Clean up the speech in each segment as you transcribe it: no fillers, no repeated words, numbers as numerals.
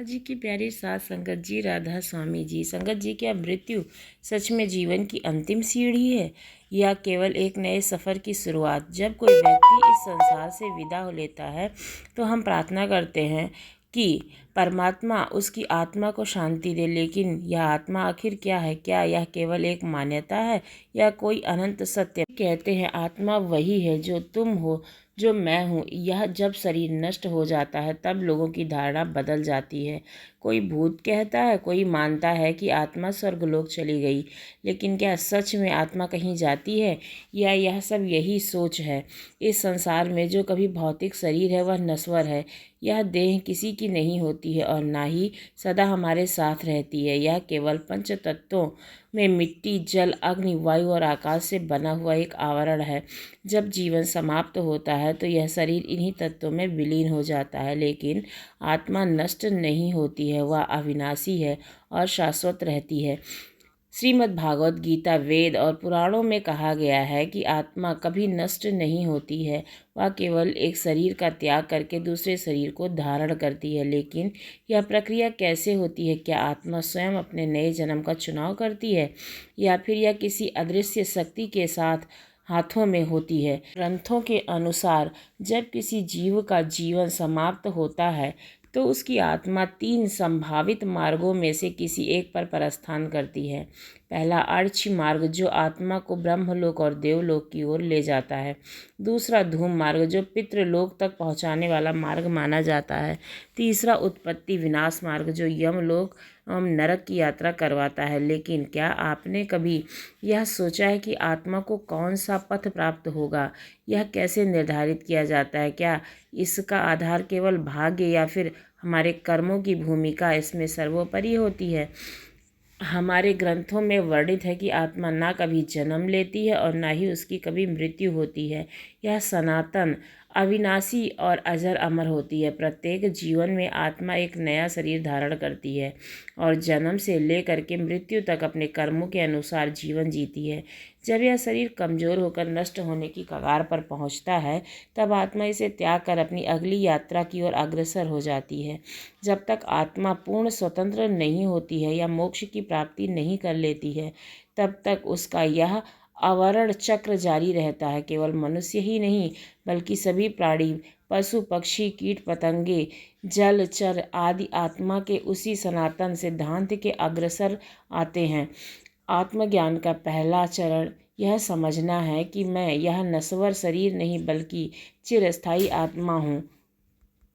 जी की प्यारी साथ संगत जी, राधा स्वामी जी। संगत जी, क्या मृत्यु सच में जीवन की अंतिम सीढ़ी है या केवल एक नए सफ़र की शुरुआत? जब कोई व्यक्ति इस संसार से विदा हो लेता है तो हम प्रार्थना करते हैं कि परमात्मा उसकी आत्मा को शांति दे, लेकिन यह आत्मा आखिर क्या है? क्या यह केवल एक मान्यता है या कोई अनंत सत्य? कहते हैं आत्मा वही है जो तुम हो, जो मैं हूँ। यह जब शरीर नष्ट हो जाता है तब लोगों की धारणा बदल जाती है। कोई भूत कहता है, कोई मानता है कि आत्मा स्वर्गलोक चली गई। लेकिन क्या सच में आत्मा कहीं जाती है या यह सब यही सोच है? इस संसार में जो कभी भौतिक शरीर है वह नश्वर है। यह देह किसी की नहीं होती है और ना ही सदा हमारे साथ रहती है। यह केवल पंच तत्वों में मिट्टी, जल, अग्नि, वायु और आकाश से बना हुआ एक आवरण है। जब जीवन समाप्त होता है तो यह शरीर इन्हीं तत्वों में विलीन हो जाता है, लेकिन आत्मा नष्ट नहीं होती है। वह अविनाशी है और शाश्वत रहती है। श्रीमद् भागवत गीता, वेद और पुराणों में कहा गया है कि आत्मा कभी नष्ट नहीं होती है। वह केवल एक शरीर का त्याग करके दूसरे शरीर को धारण करती है। लेकिन यह प्रक्रिया कैसे होती है? क्या आत्मा स्वयं अपने नए जन्म का चुनाव करती है या फिर यह किसी अदृश्य शक्ति के साथ हाथों में होती है? ग्रंथों के अनुसार जब किसी जीव का जीवन समाप्त होता है तो उसकी आत्मा 3 संभावित मार्गों में से किसी एक पर प्रस्थान करती है। पहला अर्ची मार्ग, जो आत्मा को ब्रह्मलोक और देवलोक की ओर ले जाता है। दूसरा धूम मार्ग, जो पितृलोक तक पहुंचाने वाला मार्ग माना जाता है। तीसरा उत्पत्ति विनाश मार्ग, जो यमलोक नरक की यात्रा करवाता है। लेकिन क्या आपने कभी यह सोचा है कि आत्मा को कौन सा पथ प्राप्त होगा? यह कैसे निर्धारित किया जाता है? क्या इसका आधार केवल भाग्य या फिर हमारे कर्मों की भूमिका इसमें सर्वोपरि होती है? हमारे ग्रंथों में वर्णित है कि आत्मा ना कभी जन्म लेती है और ना ही उसकी कभी मृत्यु होती है। यह सनातन, अविनाशी और अजर अमर होती है। प्रत्येक जीवन में आत्मा एक नया शरीर धारण करती है और जन्म से लेकर के मृत्यु तक अपने कर्मों के अनुसार जीवन जीती है। जब यह शरीर कमज़ोर होकर नष्ट होने की कगार पर पहुंचता है तब आत्मा इसे त्याग कर अपनी अगली यात्रा की ओर अग्रसर हो जाती है। जब तक आत्मा पूर्ण स्वतंत्र नहीं होती है या मोक्ष की प्राप्ति नहीं कर लेती है तब तक उसका यह आवरण चक्र जारी रहता है। केवल मनुष्य ही नहीं बल्कि सभी प्राणी, पशु, पक्षी, कीट पतंगे, जलचर आदि आत्मा के उसी सनातन सिद्धांत के अग्रसर आते हैं। आत्मज्ञान का पहला चरण यह समझना है कि मैं यह नश्वर शरीर नहीं बल्कि चिरस्थायी आत्मा हूँ।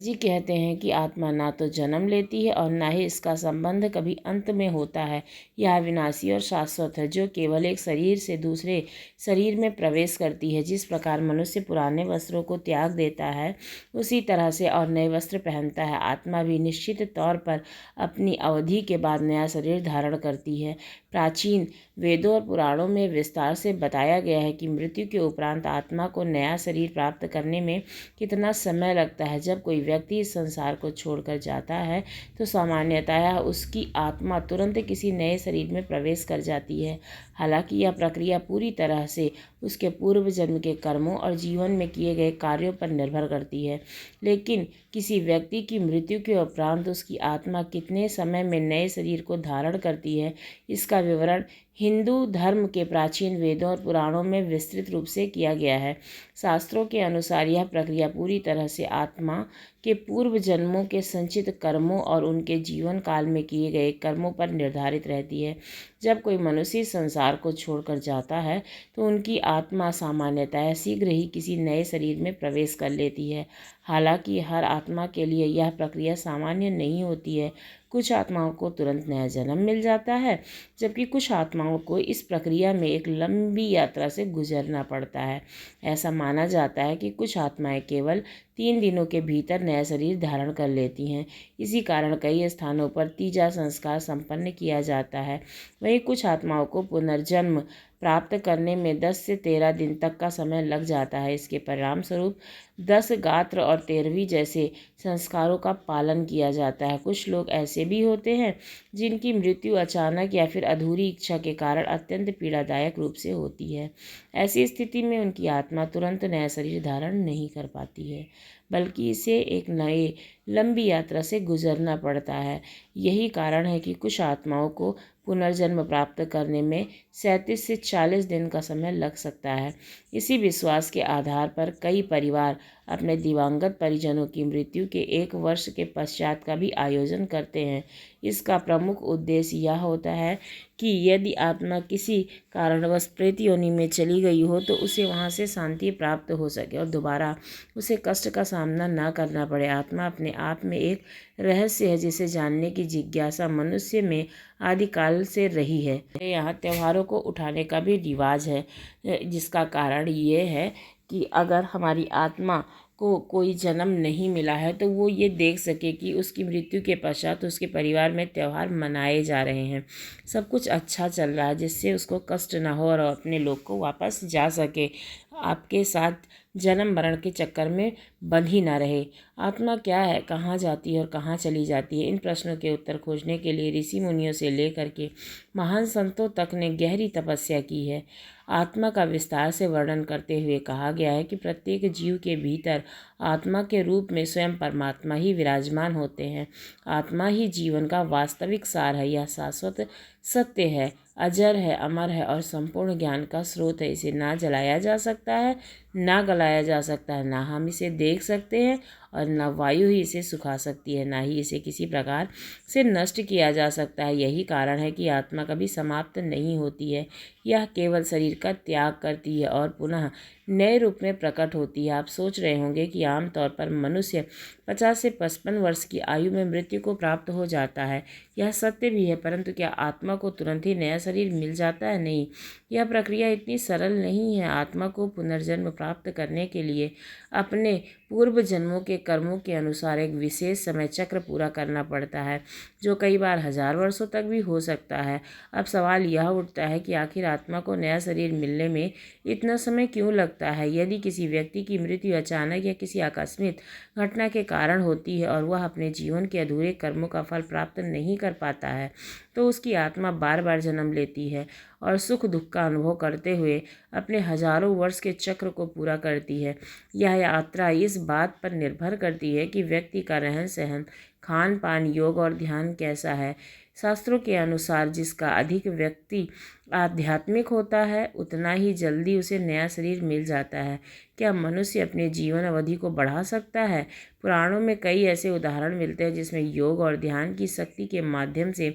जी कहते हैं कि आत्मा ना तो जन्म लेती है और ना ही इसका संबंध कभी अंत में होता है। यह विनाशी और शाश्वत है, जो केवल एक शरीर से दूसरे शरीर में प्रवेश करती है। जिस प्रकार मनुष्य पुराने वस्त्रों को त्याग देता है उसी तरह से और नए वस्त्र पहनता है, आत्मा भी निश्चित तौर पर अपनी अवधि के बाद नया शरीर धारण करती है। प्राचीन वेदों और पुराणों में विस्तार से बताया गया है कि मृत्यु के उपरांत आत्मा को नया शरीर प्राप्त करने में कितना समय लगता है। जब कोई व्यक्ति इस संसार को छोड़कर जाता है तो सामान्यतः उसकी आत्मा तुरंत किसी नए शरीर में प्रवेश कर जाती है। हालांकि यह प्रक्रिया पूरी तरह से उसके पूर्व जन्म के कर्मों और जीवन में किए गए कार्यों पर निर्भर करती है। लेकिन किसी व्यक्ति की मृत्यु के उपरांत उसकी आत्मा कितने समय में नए शरीर को धारण करती है, इसका विवरण हिंदू धर्म के प्राचीन वेदों और पुराणों में विस्तृत रूप से किया गया है। शास्त्रों के अनुसार यह प्रक्रिया पूरी तरह से आत्मा के पूर्व जन्मों के संचित कर्मों और उनके जीवन काल में किए गए कर्मों पर निर्धारित रहती है। जब कोई मनुष्य संसार को छोड़कर जाता है तो उनकी आत्मा सामान्यतः शीघ्र ही किसी नए शरीर में प्रवेश कर लेती है। हालांकि हर आत्मा के लिए यह प्रक्रिया सामान्य नहीं होती है। कुछ आत्माओं को तुरंत नया जन्म मिल जाता है, जबकि कुछ आत्माओं को इस प्रक्रिया में एक लंबी यात्रा से गुजरना पड़ता है। ऐसा माना जाता है कि कुछ आत्माएं केवल 3 दिनों के भीतर नया शरीर धारण कर लेती हैं। इसी कारण कई स्थानों पर तीजा संस्कार संपन्न किया जाता है। वहीं कुछ आत्माओं को पुनर्जन्म प्राप्त करने में 10 से 13 दिन तक का समय लग जाता है। इसके परिणाम स्वरूप 10 गात्र और 13वीं जैसे संस्कारों का पालन किया जाता है। कुछ लोग ऐसे भी होते हैं जिनकी मृत्यु अचानक या फिर अधूरी इच्छा के कारण अत्यंत पीड़ादायक रूप से होती है। ऐसी स्थिति में उनकी आत्मा तुरंत नया शरीर धारण नहीं कर पाती है, बल्कि इसे एक नए लंबी यात्रा से गुजरना पड़ता है। यही कारण है कि कुछ आत्माओं को पुनर्जन्म प्राप्त करने में 37 से 40 दिन का समय लग सकता है। इसी विश्वास के आधार पर कई परिवार अपने दिवंगत परिजनों की मृत्यु के 1 वर्ष के पश्चात का भी आयोजन करते हैं। इसका प्रमुख उद्देश्य यह होता है कि यदि आत्मा किसी कारणवश प्रेत योनि में चली गई हो तो उसे वहां से शांति प्राप्त हो सके और दोबारा उसे कष्ट का सामना न करना पड़े। आत्मा अपने आप में एक रहस्य है जिसे जानने की जिज्ञासा मनुष्य में आदिकाल से रही है। यहाँ त्योहारों को उठाने का भी रिवाज है, जिसका कारण ये है कि अगर हमारी आत्मा को कोई जन्म नहीं मिला है तो वो ये देख सके कि उसकी मृत्यु के पश्चात उसके परिवार में त्यौहार मनाए जा रहे हैं, सब कुछ अच्छा चल रहा है, जिससे उसको कष्ट ना हो और अपने लोग को वापस जा सके, आपके साथ जन्म मरण के चक्कर में बंध ही ना रहे। आत्मा क्या है, कहाँ जाती है और कहाँ चली जाती है, इन प्रश्नों के उत्तर खोजने के लिए ऋषि मुनियों से लेकर के महान संतों तक ने गहरी तपस्या की है। आत्मा का विस्तार से वर्णन करते हुए कहा गया है कि प्रत्येक जीव के भीतर आत्मा के रूप में स्वयं परमात्मा ही विराजमान होते हैं। आत्मा ही जीवन का वास्तविक सार है। यह शाश्वत सत्य है, अजर है, अमर है और संपूर्ण ज्ञान का स्रोत है। इसे ना जलाया जा सकता है, ना गलाया जा सकता है, ना हम इसे देख सकते हैं और ना वायु ही इसे सुखा सकती है, ना ही इसे किसी प्रकार से नष्ट किया जा सकता है। यही कारण है कि आत्मा कभी समाप्त नहीं होती है। यह केवल शरीर का त्याग करती है और पुनः नए रूप में प्रकट होती है। आप सोच रहे होंगे कि आमतौर पर मनुष्य 50 से 55 वर्ष की आयु में मृत्यु को प्राप्त हो जाता है। यह सत्य भी है, परंतु क्या आत्मा को तुरंत ही नया शरीर मिल जाता है? नहीं, यह प्रक्रिया इतनी सरल नहीं है। आत्मा को पुनर्जन्म प्राप्त करने के लिए अपने पूर्व जन्मों के कर्मों के अनुसार एक विशेष समय चक्र पूरा करना पड़ता है, जो कई बार 1000 वर्षों तक भी हो सकता है। अब सवाल यह उठता है कि आखिर आत्मा को नया शरीर मिलने में इतना समय क्यों लगता है? यदि किसी व्यक्ति की मृत्यु अचानक या किसी आकस्मिक घटना के कारण होती है और वह अपने जीवन के अधूरे कर्मों का फल प्राप्त नहीं कर पाता है, तो उसकी आत्मा बार बार जन्म लेती है और सुख दुख का अनुभव करते हुए अपने हजारों वर्ष के चक्र को पूरा करती है। यह यात्रा इस बात पर निर्भर करती है कि व्यक्ति का रहन सहन, खान पान, योग और ध्यान कैसा है। शास्त्रों के अनुसार जिसका अधिक व्यक्ति आध्यात्मिक होता है, उतना ही जल्दी उसे नया शरीर मिल जाता है। क्या मनुष्य अपने जीवन अवधि को बढ़ा सकता है? पुराणों में कई ऐसे उदाहरण मिलते हैं जिसमें योग और ध्यान की शक्ति के माध्यम से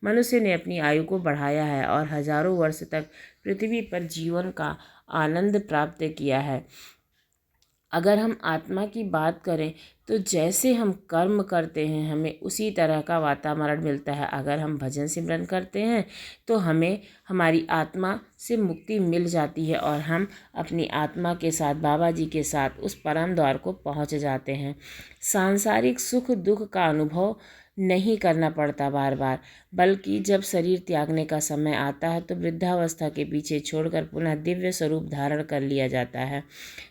मनुष्य ने अपनी आयु को बढ़ाया है और हजारों वर्ष तक पृथ्वी पर जीवन का आनंद प्राप्त किया है। अगर हम आत्मा की बात करें तो जैसे हम कर्म करते हैं हमें उसी तरह का वातावरण मिलता है। अगर हम भजन सिमरन करते हैं तो हमें हमारी आत्मा से मुक्ति मिल जाती है और हम अपनी आत्मा के साथ, बाबा जी के साथ उस परम द्वार को पहुंच जाते हैं। सांसारिक सुख दुख का अनुभव नहीं करना पड़ता बार बार, बल्कि जब शरीर त्यागने का समय आता है तो वृद्धावस्था के पीछे छोड़कर पुनः दिव्य स्वरूप धारण कर लिया जाता है।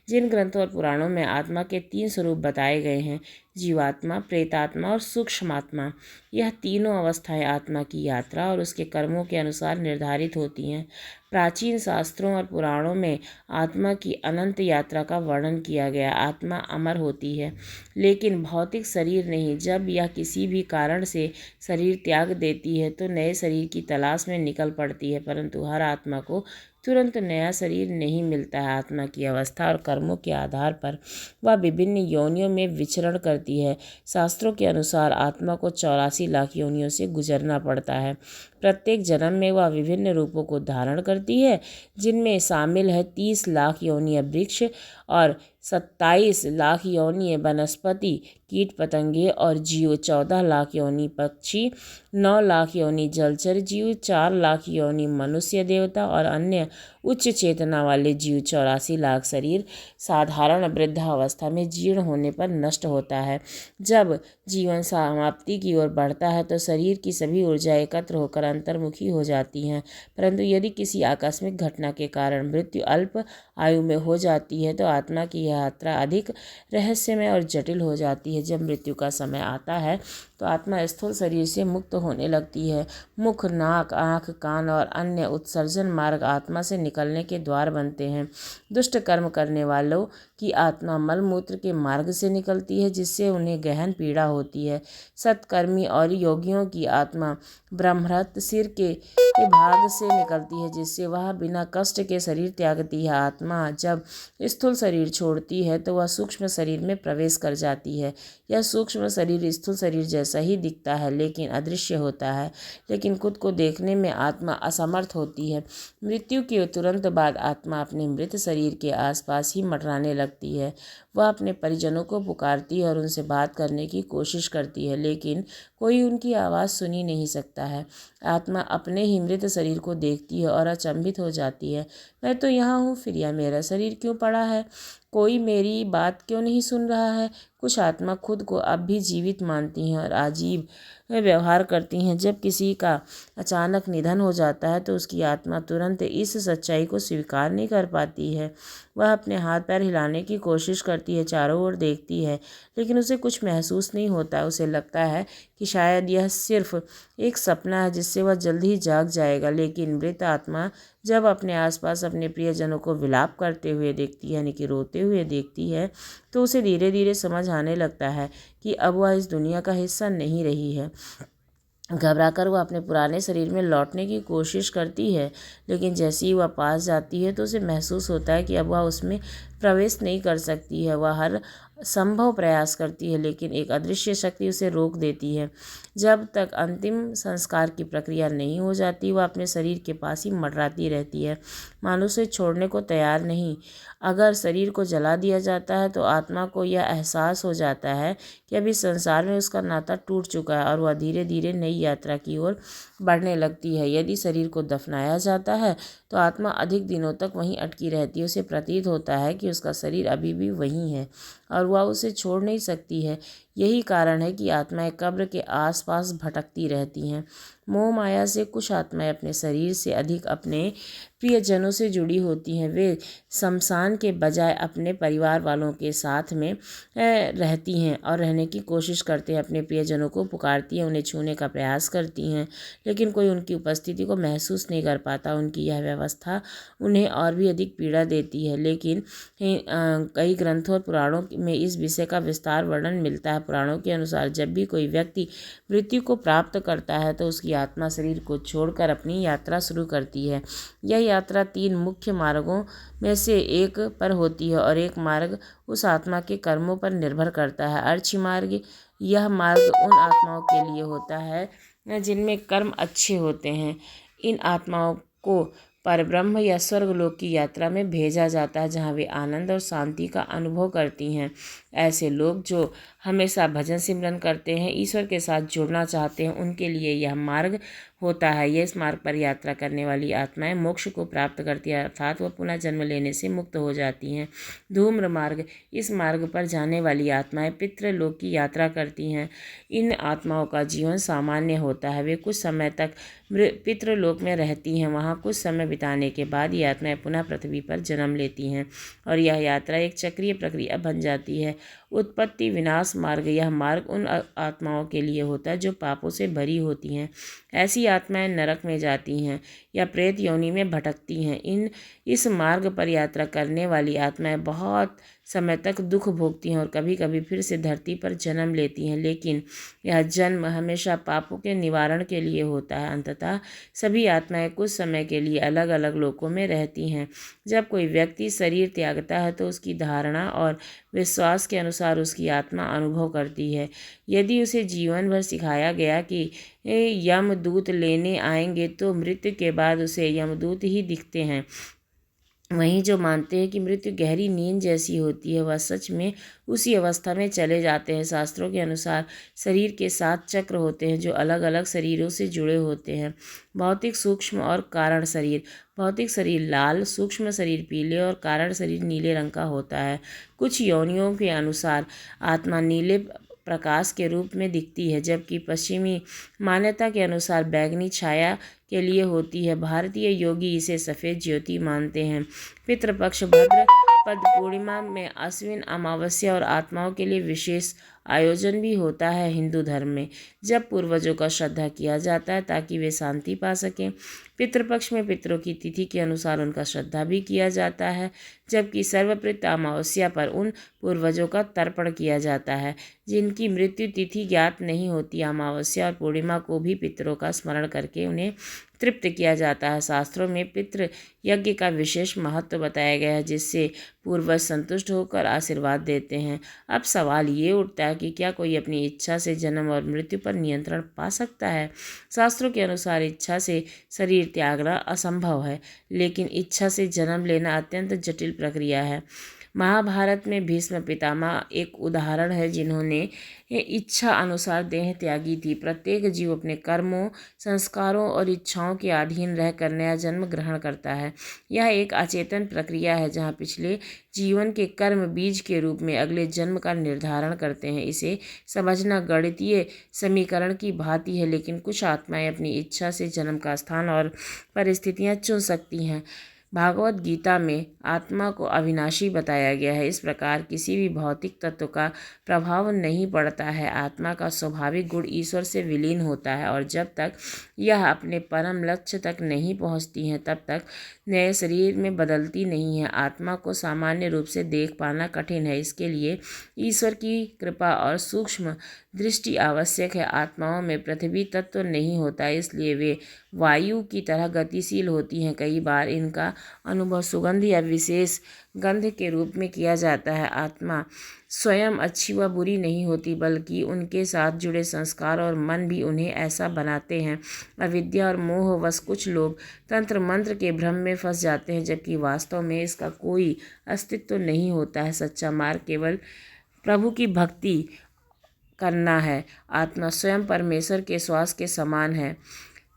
जिन ग्रंथों और पुराणों में आत्मा के 3 स्वरूप बताए गए हैं, जीवात्मा, प्रेतात्मा और सूक्ष्मात्मा, यह तीनों अवस्थाएं आत्मा की यात्रा और उसके कर्मों के अनुसार निर्धारित होती हैं। प्राचीन शास्त्रों और पुराणों में आत्मा की अनंत यात्रा का वर्णन किया गया। आत्मा अमर होती है, लेकिन भौतिक शरीर नहीं। जब यह किसी भी कारण से शरीर त्याग देती है तो नए शरीर की तलाश में निकल पड़ती है, परंतु हर आत्मा को तुरंत नया शरीर नहीं मिलता है। आत्मा की अवस्था और कर्मों के आधार पर वह विभिन्न योनियों में विचरण करती है। शास्त्रों के अनुसार आत्मा को 84 लाख योनियों से गुजरना पड़ता है। प्रत्येक जन्म में वह विभिन्न रूपों को धारण करती है, जिनमें शामिल है 30 लाख योनियां वृक्ष और 27 लाख योनि वनस्पति, कीट पतंगे और जीव, 14 लाख योनि पक्षी, 9 लाख योनि जलचर जीव, 4 लाख योनि मनुष्य देवता और अन्य उच्च चेतना वाले जीव। 84 लाख शरीर साधारण वृद्धावस्था में जीर्ण होने पर नष्ट होता है। जब जीवन समाप्ति की ओर बढ़ता है तो शरीर की सभी ऊर्जा एकत्र होकर अंतर्मुखी हो जाती हैं, परंतु यदि किसी आकस्मिक घटना के कारण मृत्यु अल्प आयु में हो जाती है तो आत्मा की यह यात्रा अधिक रहस्यमय और जटिल हो जाती है। जब मृत्यु का समय आता है तो आत्मा स्थूल शरीर से मुक्त होने लगती है। मुख, नाक, आँख, कान और अन्य उत्सर्जन मार्ग आत्मा से निकलने के द्वार बनते हैं। दुष्ट कर्म करने वालों की आत्मा मलमूत्र के मार्ग से निकलती है, जिससे उन्हें गहन पीड़ा होती है। सत्कर्मी और योगियों की आत्मा ब्रह्मरथ सिर के भाग से निकलती है, जिससे वह बिना कष्ट के शरीर त्यागती है। आत्मा जब स्थूल शरीर छोड़ती है तो वह सूक्ष्म शरीर में प्रवेश कर जाती है। यह सूक्ष्म शरीर स्थूल शरीर जैसा ही दिखता है, लेकिन अदृश्य होता है, लेकिन खुद को देखने में आत्मा असमर्थ होती है। मृत्यु के तुरंत बाद आत्मा अपने मृत शरीर के आसपास ही मंडराने लगती है। वह अपने परिजनों को पुकारती है और उनसे बात करने की कोशिश करती है, लेकिन कोई उनकी आवाज़ सुन ही नहीं सकता है। आत्मा अपने ही मृत शरीर को देखती है और अचंभित हो जाती है। मैं तो यहाँ हूँ, फिर यह मेरा शरीर क्यों पड़ा है? कोई मेरी बात क्यों नहीं सुन रहा है? कुछ आत्मा खुद को अब भी जीवित मानती हैं और अजीब व्यवहार करती हैं। जब किसी का अचानक निधन हो जाता है तो उसकी आत्मा तुरंत इस सच्चाई को स्वीकार नहीं कर पाती है। वह अपने हाथ पैर हिलाने की कोशिश करती है, चारों ओर देखती है, लेकिन उसे कुछ महसूस नहीं होता। उसे लगता है कि शायद यह सिर्फ एक सपना है जिससे वह जल्द ही जाग जाएगा। लेकिन मृत आत्मा जब अपने आसपास अपने प्रियजनों को विलाप करते हुए देखती है, यानी कि रोते हुए देखती है, तो उसे धीरे धीरे समझ आने लगता है कि अब वह इस दुनिया का हिस्सा नहीं रही है। घबराकर वह अपने पुराने शरीर में लौटने की कोशिश करती है, लेकिन जैसे ही वह पास जाती है तो उसे महसूस होता है कि अब वह उसमें प्रवेश नहीं कर सकती है। वह हर संभव प्रयास करती है, लेकिन एक अदृश्य शक्ति उसे रोक देती है। जब तक अंतिम संस्कार की प्रक्रिया नहीं हो जाती, वह अपने शरीर के पास ही मंडराती रहती है, मानो उसे छोड़ने को तैयार नहीं। अगर शरीर को जला दिया जाता है तो आत्मा को यह एहसास हो जाता है कि अभी संसार में उसका नाता टूट चुका है और वह धीरे धीरे नई यात्रा की ओर बढ़ने लगती है। यदि शरीर को दफनाया जाता है तो आत्मा अधिक दिनों तक वहीं अटकी रहती है। उसे प्रतीत होता है कि उसका शरीर अभी भी वहीं है और वह उसे छोड़ नहीं सकती है। यही कारण है कि आत्माएं कब्र के आसपास भटकती रहती हैं। मोह माया से कुछ आत्माएं अपने शरीर से अधिक अपने प्रियजनों से जुड़ी होती हैं। वे शमशान के बजाय अपने परिवार वालों के साथ में रहती हैं और रहने की कोशिश करते हैं। अपने प्रियजनों को पुकारती हैं, उन्हें छूने का प्रयास करती हैं, लेकिन कोई उनकी उपस्थिति को महसूस नहीं कर पाता। उनकी यह व्यवस्था उन्हें और भी अधिक पीड़ा देती है। लेकिन कई ग्रंथों और पुराणों में इस विषय का विस्तार वर्णन मिलता है। पुराणों के अनुसार जब भी कोई व्यक्ति मृत्यु को प्राप्त करता है तो उसकी आत्मा शरीर को छोड़कर अपनी यात्रा शुरू करती है। यह यात्रा 3 मुख्य मार्गों में से एक पर होती है और एक मार्ग उस आत्मा के कर्मों पर निर्भर करता है। अर्ची मार्ग, यह मार्ग उन आत्माओं के लिए होता है जिनमें कर्म अच्छे होते हैं। इन आत्माओं को परब्रह्म या स्वर्गलोक की यात्रा में भेजा जाता है, जहाँ वे आनंद और शांति का अनुभव करती हैं। ऐसे लोग जो हमेशा भजन सिमरन करते हैं, ईश्वर के साथ जुड़ना चाहते हैं, उनके लिए यह मार्ग होता है। यह इस मार्ग पर यात्रा करने वाली आत्माएं मोक्ष को प्राप्त करती हैं, अर्थात वह पुनः जन्म लेने से मुक्त हो जाती हैं। धूम्र मार्ग, इस मार्ग पर जाने वाली आत्माएं पितृलोक की यात्रा करती हैं। इन आत्माओं का जीवन सामान्य होता है। वे कुछ समय तक पितृलोक में रहती हैं। वहाँ कुछ समय बिताने के बाद ये आत्माएं पुनः पृथ्वी पर जन्म लेती हैं और यह यात्रा एक चक्रीय प्रक्रिया बन जाती है। उत्पत्ति विनाश मार्ग, यह मार्ग उन आत्माओं के लिए होता है जो पापों से भरी होती हैं। ऐसी आत्माएं नरक में जाती हैं या प्रेत योनि में भटकती हैं। इस मार्ग पर यात्रा करने वाली आत्माएं बहुत समय तक दुख भोगती हैं और कभी कभी फिर से धरती पर जन्म लेती हैं, लेकिन यह जन्म हमेशा पापों के निवारण के लिए होता है। अंततः सभी आत्माएं कुछ समय के लिए अलग अलग लोकों में रहती हैं। जब कोई व्यक्ति शरीर त्यागता है तो उसकी धारणा और विश्वास के अनुसार उसकी आत्मा अनुभव करती है। यदि उसे जीवन भर सिखाया गया कि यमदूत लेने आएंगे तो मृत्यु के बाद उसे यमदूत ही दिखते हैं, वहीं जो मानते हैं कि मृत्यु गहरी नींद जैसी होती है, वह सच में उसी अवस्था में चले जाते हैं। शास्त्रों के अनुसार शरीर के 7 चक्र होते हैं जो अलग अलग शरीरों से जुड़े होते हैं। भौतिक, सूक्ष्म और कारण शरीर। भौतिक शरीर लाल, सूक्ष्म शरीर पीले और कारण शरीर नीले रंग का होता है। कुछ योनियों के अनुसार आत्मा नीले प्रकाश के रूप में दिखती है, जबकि पश्चिमी मान्यता के अनुसार बैंगनी छाया के लिए होती है। भारतीय योगी इसे सफ़ेद ज्योति मानते हैं। पितृपक्ष, भाद्रपद पूर्णिमा में, अश्विन अमावस्या और आत्माओं के लिए विशेष आयोजन भी होता है हिंदू धर्म में, जब पूर्वजों का श्रद्धा किया जाता है ताकि वे शांति पा सकें। पितृपक्ष में पितरों की तिथि के अनुसार उनका श्रद्धा भी किया जाता है, जबकि सर्वप्रत अमावस्या पर उन पूर्वजों का तर्पण किया जाता है जिनकी मृत्यु तिथि ज्ञात नहीं होती। अमावस्या और पूर्णिमा को भी पितरों का स्मरण करके उन्हें तृप्त किया जाता है। शास्त्रों में पितृ यज्ञ का विशेष महत्व बताया गया है, जिससे पूर्वज संतुष्ट होकर आशीर्वाद देते हैं। अब सवाल ये उठता है कि क्या कोई अपनी इच्छा से जन्म और मृत्यु पर नियंत्रण पा सकता है? शास्त्रों के अनुसार इच्छा से शरीर त्यागना असंभव है, लेकिन इच्छा से जन्म लेना अत्यंत जटिल प्रक्रिया है। महाभारत में भीष्म पितामह एक उदाहरण है, जिन्होंने इच्छा अनुसार देह त्यागी थी। प्रत्येक जीव अपने कर्मों, संस्कारों और इच्छाओं के अधीन रहकर नया जन्म ग्रहण करता है। यह एक अचेतन प्रक्रिया है जहाँ पिछले जीवन के कर्म बीज के रूप में अगले जन्म का निर्धारण करते हैं। इसे समझना गणितीय समीकरण की भांति है, लेकिन कुछ आत्माएं अपनी इच्छा से जन्म का स्थान और परिस्थितियां चुन सकती हैं। भागवत गीता में आत्मा को अविनाशी बताया गया है। इस प्रकार किसी भी भौतिक तत्व का प्रभाव नहीं पड़ता है। आत्मा का स्वाभाविक गुण ईश्वर से विलीन होता है, और जब तक यह अपने परम लक्ष्य तक नहीं पहुंचती हैं तब तक नए शरीर में बदलती नहीं है। आत्मा को सामान्य रूप से देख पाना कठिन है, इसके लिए ईश्वर की कृपा और सूक्ष्म दृष्टि आवश्यक है। आत्माओं में पृथ्वी तत्व नहीं होता, इसलिए वे वायु की तरह गतिशील होती हैं। कई बार इनका अनुभव सुगंध या विशेष गंध के रूप में किया जाता है। आत्मा स्वयं अच्छी व बुरी नहीं होती, बल्कि उनके साथ जुड़े संस्कार और मन भी उन्हें ऐसा बनाते हैं। अविद्या और मोहवश कुछ लोग तंत्र मंत्र के भ्रम में फंस जाते हैं, जबकि वास्तव में इसका कोई अस्तित्व नहीं होता है। सच्चा मार्ग केवल प्रभु की भक्ति करना है। आत्मा स्वयं परमेश्वर के श्वास के समान है।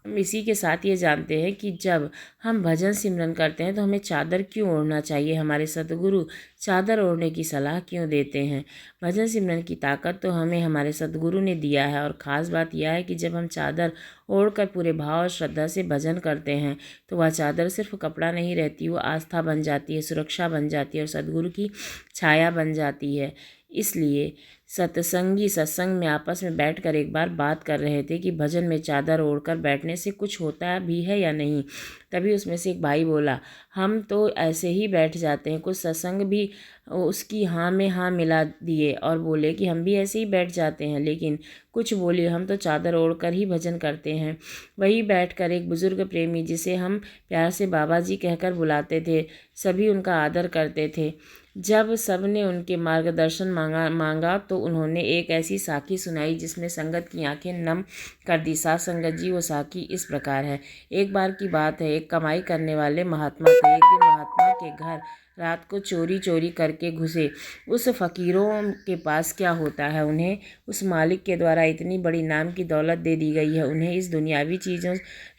हम इसी के साथ ये जानते हैं कि जब हम भजन सिमरन करते हैं तो हमें चादर क्यों ओढ़ना चाहिए। हमारे सद्गुरु चादर ओढ़ने की सलाह क्यों देते हैं? भजन सिमरन की ताकत तो हमें हमारे सद्गुरु ने दिया है, और ख़ास बात यह है कि जब हम चादर ओढ़कर पूरे भाव और श्रद्धा से भजन करते हैं तो वह चादर सिर्फ कपड़ा नहीं रहती, वो आस्था बन जाती है, सुरक्षा बन जाती है और सद्गुरु की छाया बन जाती है। इसलिए सत्संगी सत्संग में आपस में बैठकर एक बार बात कर रहे थे कि भजन में चादर ओढ़कर बैठने से कुछ होता भी है या नहीं। तभी उसमें से एक भाई बोला, हम तो ऐसे ही बैठ जाते हैं। कुछ सत्संग भी उसकी हाँ में हाँ मिला दिए और बोले कि हम भी ऐसे ही बैठ जाते हैं, लेकिन कुछ बोले हम तो चादर ओढ़कर ही भजन करते हैं। वहीं बैठकर एक बुजुर्ग प्रेमी, जिसे हम प्यार से बाबा जी कहकर बुलाते थे, सभी उनका आदर करते थे। जब सबने उनके मार्गदर्शन मांगा तो उन्होंने एक ऐसी साखी सुनाई जिसने संगत की आंखें नम कर दी। साथ संगत जी, वो साखी इस प्रकार है। एक बार की बात है, एक कमाई करने वाले महात्मा थे। एक दिन महात्मा के घर रात को चोरी चोरी करके घुसे। उस फकीरों के पास क्या होता है, उन्हें उस मालिक के द्वारा इतनी बड़ी नाम की दौलत दे दी गई है, उन्हें इस दुनियावी चीज़ों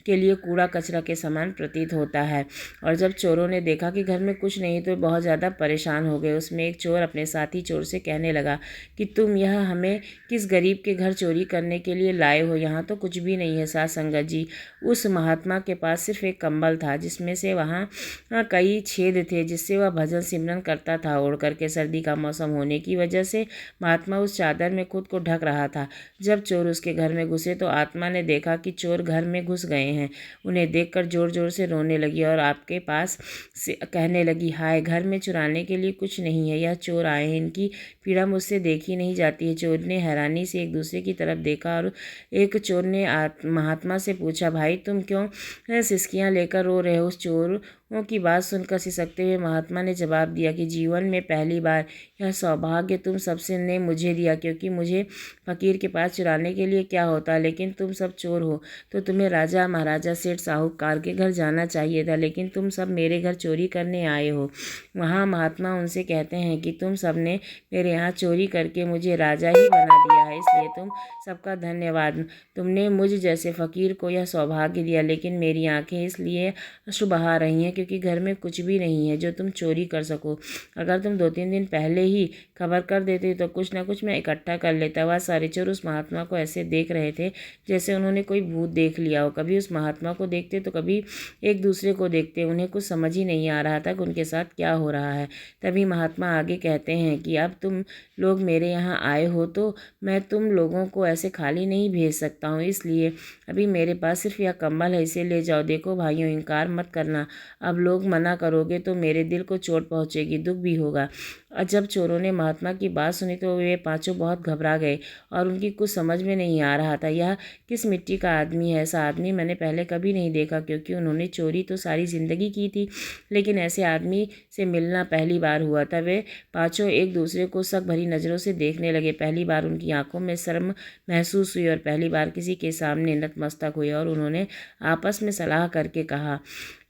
के लिए कूड़ा कचरा के समान प्रतीत होता है। और जब चोरों ने देखा कि घर में कुछ नहीं तो बहुत ज़्यादा परेशान हो गए। उसमें एक चोर अपने साथी चोर से कहने लगा कि तुम यह हमें किस गरीब के घर चोरी करने के लिए लाए हो? यहाँ तो कुछ भी नहीं है। साथ संगत जी, उस महात्मा के पास सिर्फ एक कंबल था, जिसमें से वहाँ कई छेद थे, जिससे वह भजन सिमरन करता था। ओढ़ करके सर्दी का मौसम होने की वजह से महात्मा उस चादर में खुद को ढक रहा था। जब चोर उसके घर में घुसे तो आत्मा ने देखा कि चोर घर में घुस गए हैं। उन्हें देखकर जोर जोर से रोने लगी और आपके पास से कहने लगी, हाय, घर में चुराने के लिए कुछ नहीं है, यह चोर आए हैं, इनकी पीड़ा मुझसे देखी नहीं जाती है। चोर ने हैरानी से एक दूसरे की तरफ देखा और एक चोर ने महात्मा से पूछा, भाई तुम क्यों सिसकियाँ लेकर रो रहे हो? उस चोर की बात सुनकर सिसकते हुए महात्मा ने जवाब दिया कि जीवन में पहली बार यह सौभाग्य तुम सबसे ने मुझे दिया, क्योंकि मुझे फकीर के पास चुराने के लिए क्या होता, लेकिन तुम सब चोर हो तो तुम्हें राजा महाराजा सेठ साहूकार के घर जाना चाहिए था, लेकिन तुम सब मेरे घर चोरी करने आए हो। वहाँ महात्मा उनसे कहते हैं कि तुम सब ने मेरे यहाँ चोरी करके मुझे राजा ही बना दिया है, इसलिए तुम सबका धन्यवाद। तुमने मुझ जैसे फ़कीर को यह सौभाग्य दिया, लेकिन मेरी आंखें इसलिए अश्रु बहा रही हैं क्योंकि घर में कुछ भी नहीं है जो तुम चोरी कर सको। अगर तुम 2-3 दिन पहले ही खबर कर देते तो कुछ ना कुछ मैं इकट्ठा कर लेता। वह सारे चोर उस महात्मा को ऐसे देख रहे थे जैसे उन्होंने कोई भूत देख लिया हो। कभी उस महात्मा को देखते तो कभी एक दूसरे को देखते। उन्हें कुछ समझ ही नहीं आ रहा था कि उनके साथ क्या हो रहा है। तभी महात्मा आगे कहते हैं कि अब तुम लोग मेरे यहाँ आए हो तो मैं तुम लोगों को ऐसे खाली नहीं भेज सकता हूँ, इसलिए अभी मेरे पास सिर्फ यह कम्बल है, इसे ले जाओ। देखो भाइयों, इनकार मत करना। अब लोग मना करोगे तो मेरे दिल को चोट पहुँचेगी, दुख भी होगा। और जब चोरों ने महात्मा की बात सुनी तो वे पांचों बहुत घबरा गए और उनकी कुछ समझ में नहीं आ रहा था। यह किस मिट्टी का आदमी है? ऐसा आदमी मैंने पहले कभी नहीं देखा, क्योंकि उन्होंने चोरी तो सारी ज़िंदगी की थी, लेकिन ऐसे आदमी से मिलना पहली बार हुआ था। वे पांचों एक दूसरे को शक भरी नज़रों से देखने लगे। पहली बार उनकी आंखों में शर्म महसूस हुई और पहली बार किसी के सामने नतमस्तक हुए और उन्होंने आपस में सलाह करके कहा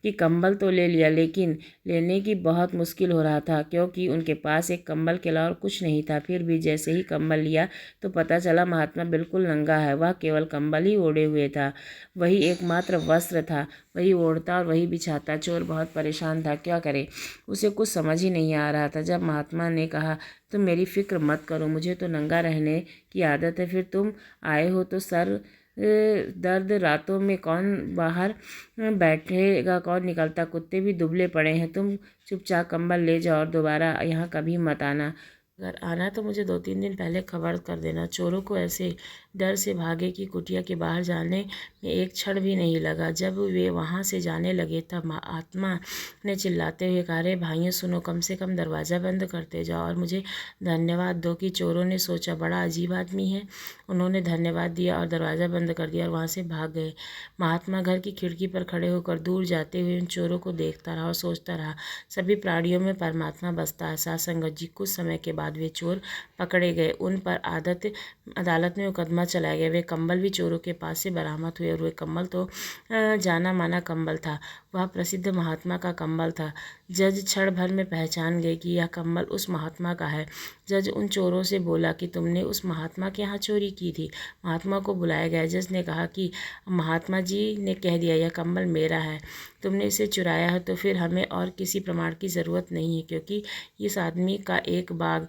कि कंबल तो ले लिया, लेकिन लेने की बहुत मुश्किल हो रहा था, क्योंकि उनके पास एक कंबल के अलावा और कुछ नहीं था। फिर भी जैसे ही कंबल लिया तो पता चला महात्मा बिल्कुल नंगा है। वह केवल कंबल ही ओढ़े हुए था, वही एकमात्र वस्त्र था, वही ओढ़ता और वही बिछाता। चोर बहुत परेशान था, क्या करे, उसे कुछ समझ ही नहीं आ रहा था। जब महात्मा ने कहा, तुम मेरी फिक्र मत करो, मुझे तो नंगा रहने की आदत है, फिर तुम आए हो तो सर दर्द, रातों में कौन बाहर बैठेगा, कौन निकलता, कुत्ते भी दुबले पड़े हैं। तुम चुपचाप कंबल ले जाओ और दोबारा यहाँ कभी मत आना। अगर आना तो मुझे 2-3 दिन पहले खबर कर देना। चोरों को ऐसे डर से भागे कि कुटिया के बाहर जाने में एक क्षण भी नहीं लगा। जब वे वहाँ से जाने लगे तब महात्मा ने चिल्लाते हुए कहा, अरे भाइयों सुनो, कम से कम दरवाज़ा बंद करते जाओ और मुझे धन्यवाद दो। कि चोरों ने सोचा बड़ा अजीब आदमी है। उन्होंने धन्यवाद दिया और दरवाज़ा बंद कर दिया और वहाँ से भाग गए। महात्मा घर की खिड़की पर खड़े होकर दूर जाते हुए उन चोरों को देखता रहा और सोचता रहा, सभी प्राणियों में परमात्मा बसता है। साथ संगत जी, कुछ समय के बाद वे चोर पकड़े गए। उन पर अदालत में मुकदमा चलाया गया। वे कंबल भी चोरों के पास से बरामद हुए और वे कंबल तो जाना माना कंबल था। वह प्रसिद्ध महात्मा का कंबल था। जज क्षण भर में पहचान गए कि यह कंबल उस महात्मा का है। जज उन चोरों से बोला कि तुमने उस महात्मा के यहाँ चोरी की थी। महात्मा को बुलाया गया। जज ने कहा कि महात्मा जी ने कह दिया यह कंबल मेरा है, तुमने इसे चुराया है तो फिर हमें और किसी प्रमाण की ज़रूरत नहीं है, क्योंकि इस आदमी का एक बाग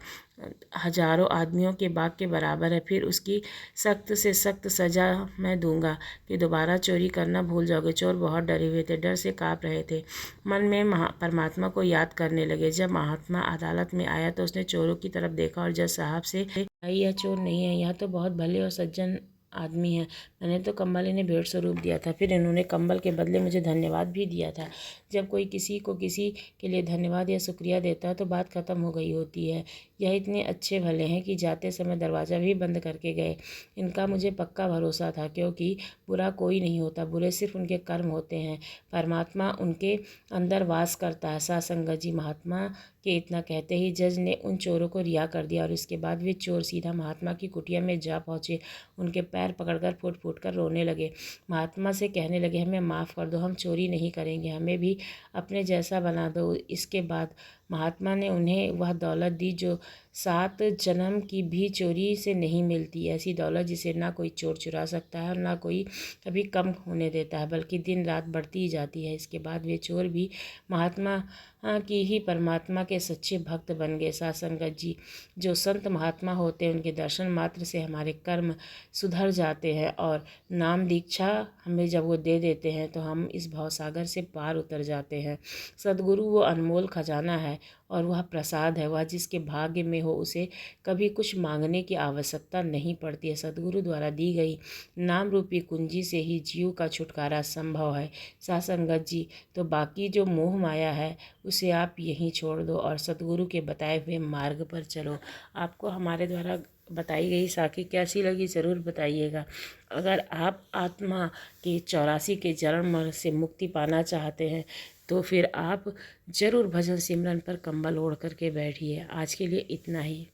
हजारों आदमियों के बाग के बराबर है। फिर उसकी सख्त से सख्त सज़ा मैं दूंगा कि दोबारा चोरी करना भूल जाओगे। चोर बहुत डरे हुए थे, डर से काँप रहे थे, मन में परमात्मा को याद करने लगे। जब महात्मा अदालत में आया तो उसने चोरों की तरफ देखा और जज साहब से, यह चोर नहीं है, यह तो बहुत भले और सज्जन आदमी है। मैंने तो कंबल इन्हें भेंट स्वरूप दिया था, फिर इन्होंने कंबल के बदले मुझे धन्यवाद भी दिया था। जब कोई किसी को किसी के लिए धन्यवाद या शुक्रिया देता है तो बात ख़त्म हो गई होती है। यह इतने अच्छे भले हैं कि जाते समय दरवाज़ा भी बंद करके गए। इनका मुझे पक्का भरोसा था, क्योंकि बुरा कोई नहीं होता, बुरे सिर्फ उनके कर्म होते हैं। परमात्मा उनके अंदर वास करता है। सासंगत जी, महात्मा के इतना कहते ही जज ने उन चोरों को रिहा कर दिया और इसके बाद वे चोर सीधा महात्मा की कुटिया में जा पहुँचे। उनके पैर पकड़कर फूट फूट कर रोने लगे। महात्मा से कहने लगे, हमें माफ़ कर दो, हम चोरी नहीं करेंगे, हमें भी अपने जैसा बना दो। इसके बाद महात्मा ने उन्हें वह दौलत दी जो 7 जन्म की भी चोरी से नहीं मिलती। ऐसी दौलत जिसे ना कोई चोर चुरा सकता है और ना कोई कभी कम होने देता है, बल्कि दिन रात बढ़ती ही जाती है। इसके बाद वे चोर भी महात्मा की ही परमात्मा के सच्चे भक्त बन गए। सासंगत जी, जो संत महात्मा होते हैं उनके दर्शन मात्र से हमारे कर्म सुधर जाते हैं और नाम दीक्षा हमें जब वो दे देते हैं तो हम इस भवसागर से पार उतर जाते हैं। सद्गुरु वो अनमोल खजाना है और वह प्रसाद है। वह जिसके भाग्य में हो उसे कभी कुछ मांगने की आवश्यकता नहीं पड़ती है। सद्गुरु द्वारा दी गई नाम रूपी कुंजी से ही जीव का छुटकारा संभव है। सासंगत जी, तो बाकी जो मोह माया है उसे आप यहीं छोड़ दो और सद्गुरु के बताए हुए मार्ग पर चलो। आपको हमारे द्वारा बताई गई साखी कैसी लगी ज़रूर बताइएगा। अगर आप आत्मा के 84 के जन्म से मुक्ति पाना चाहते हैं तो फिर आप ज़रूर भजन सिमरन पर कंबल ओढ़ करके बैठिए। आज के लिए इतना ही।